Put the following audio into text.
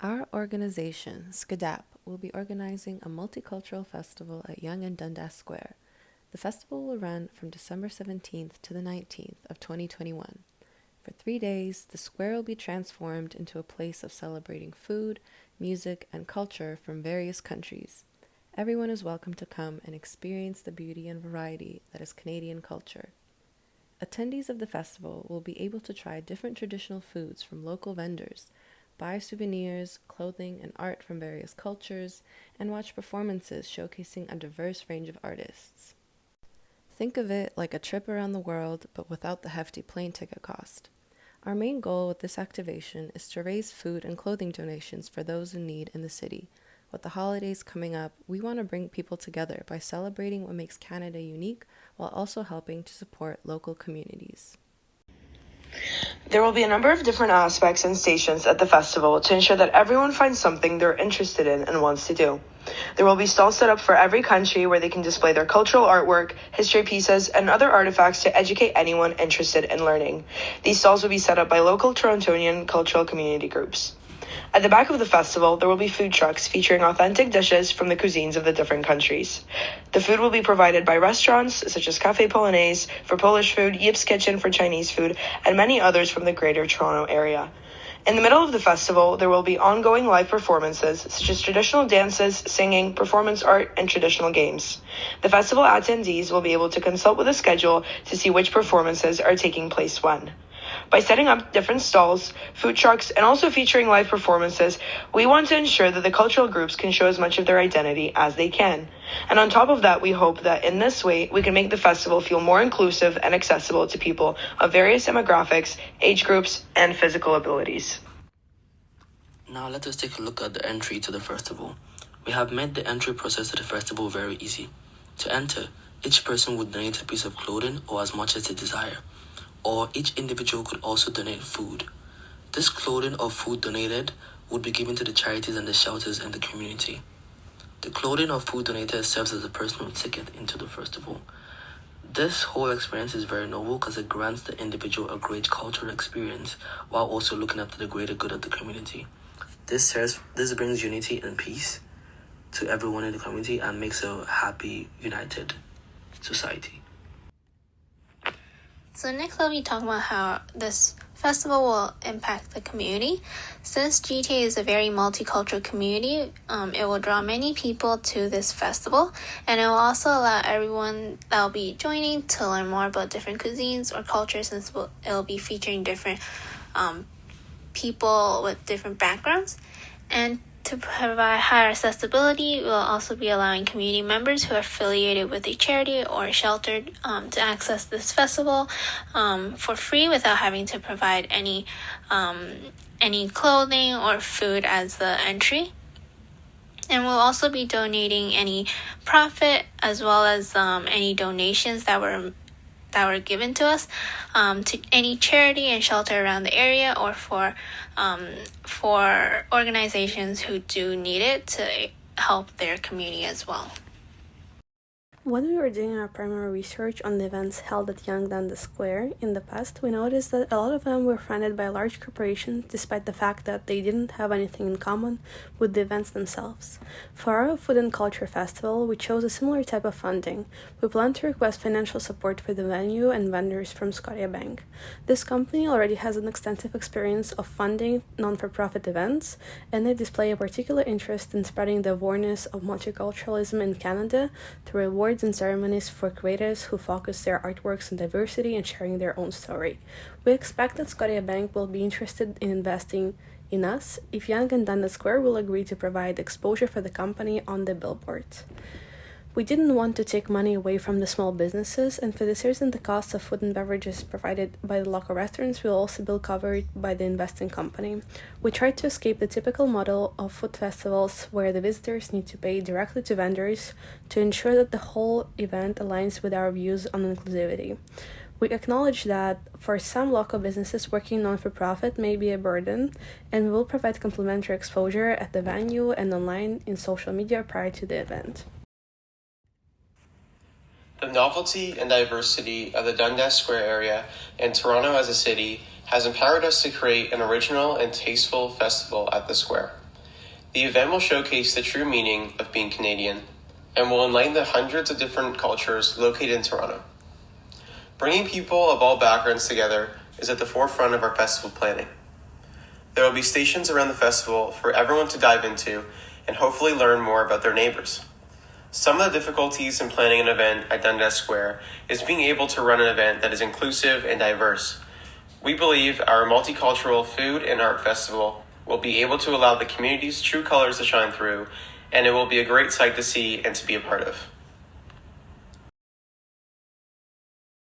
Our organization, SCADAP, will be organizing a multicultural festival at Yonge and Dundas Square. The festival will run from December 17th to the 19th of 2021. For 3 days, the square will be transformed into a place of celebrating food, music, and culture from various countries. Everyone is welcome to come and experience the beauty and variety that is Canadian culture. Attendees of the festival will be able to try different traditional foods from local vendors, buy souvenirs, clothing, and art from various cultures, and watch performances showcasing a diverse range of artists. Think of it like a trip around the world, but without the hefty plane ticket cost. Our main goal with this activation is to raise food and clothing donations for those in need in the city. With the holidays coming up, we want to bring people together by celebrating what makes Canada unique while also helping to support local communities. There will be a number of different aspects and stations at the festival to ensure that everyone finds something they're interested in and wants to do. There will be stalls set up for every country where they can display their cultural artwork, history pieces, and other artifacts to educate anyone interested in learning. These stalls will be set up by local Torontonian cultural community groups. At the back of the festival, there will be food trucks featuring authentic dishes from the cuisines of the different countries. The food will be provided by restaurants such as Café Polonaise for Polish food, Yip's Kitchen for Chinese food, and many others from the Greater Toronto area. In the middle of the festival, there will be ongoing live performances such as traditional dances, singing, performance art, and traditional games. The festival attendees will be able to consult with a schedule to see which performances are taking place when. By setting up different stalls, food trucks, and also featuring live performances, we want to ensure that the cultural groups can show as much of their identity as they can. And on top of that, we hope that in this way, we can make the festival feel more inclusive and accessible to people of various demographics, age groups, and physical abilities. Now let us take a look at the entry to the festival. We have made the entry process to the festival very easy. To enter, each person would donate a piece of clothing or as much as they desire, or each individual could also donate food. This clothing or food donated would be given to the charities and the shelters in the community. The clothing or food donated serves as a personal ticket into the festival. This whole experience is very noble because it grants the individual a great cultural experience while also looking after the greater good of the community. This brings unity and peace to everyone in the community and makes a happy, united society. So next I'll be talking about how this festival will impact the community. Since GTA is a very multicultural community, it will draw many people to this festival, and it will also allow everyone that will be joining to learn more about different cuisines or cultures, since it will be featuring different people with different backgrounds. And to provide higher accessibility, we'll also be allowing community members who are affiliated with a charity or sheltered to access this festival for free without having to provide any clothing or food as the entry. And we'll also be donating any profit as well as any donations that were given to us to any charity and shelter around the area, or for organizations who do need it to help their community as well. When we were doing our primary research on the events held at Yonge Dundas Square in the past, we noticed that a lot of them were funded by large corporations despite the fact that they didn't have anything in common with the events themselves. For our Food and Culture Festival, we chose a similar type of funding. We plan to request financial support for the venue and vendors from Scotiabank. This company already has an extensive experience of funding non-for-profit events, and they display a particular interest in spreading the awareness of multiculturalism in Canada through awards and ceremonies for creators who focus their artworks on diversity and sharing their own story. We expect that Scotiabank will be interested in investing in us if Yonge and Dundas Square will agree to provide exposure for the company on the billboards. We didn't want to take money away from the small businesses, and for this reason the cost of food and beverages provided by the local restaurants will also be covered by the investing company. We tried to escape the typical model of food festivals where the visitors need to pay directly to vendors to ensure that the whole event aligns with our views on inclusivity. We acknowledge that for some local businesses working non-for-profit may be a burden, and we will provide complimentary exposure at the venue and online in social media prior to the event. The novelty and diversity of the Dundas Square area and Toronto as a city has empowered us to create an original and tasteful festival at the square. The event will showcase the true meaning of being Canadian and will enlighten the hundreds of different cultures located in Toronto. Bringing people of all backgrounds together is at the forefront of our festival planning. There will be stations around the festival for everyone to dive into and hopefully learn more about their neighbors. Some of the difficulties in planning an event at Dundas Square is being able to run an event that is inclusive and diverse. We believe our multicultural food and art festival will be able to allow the community's true colors to shine through, and it will be a great sight to see and to be a part of.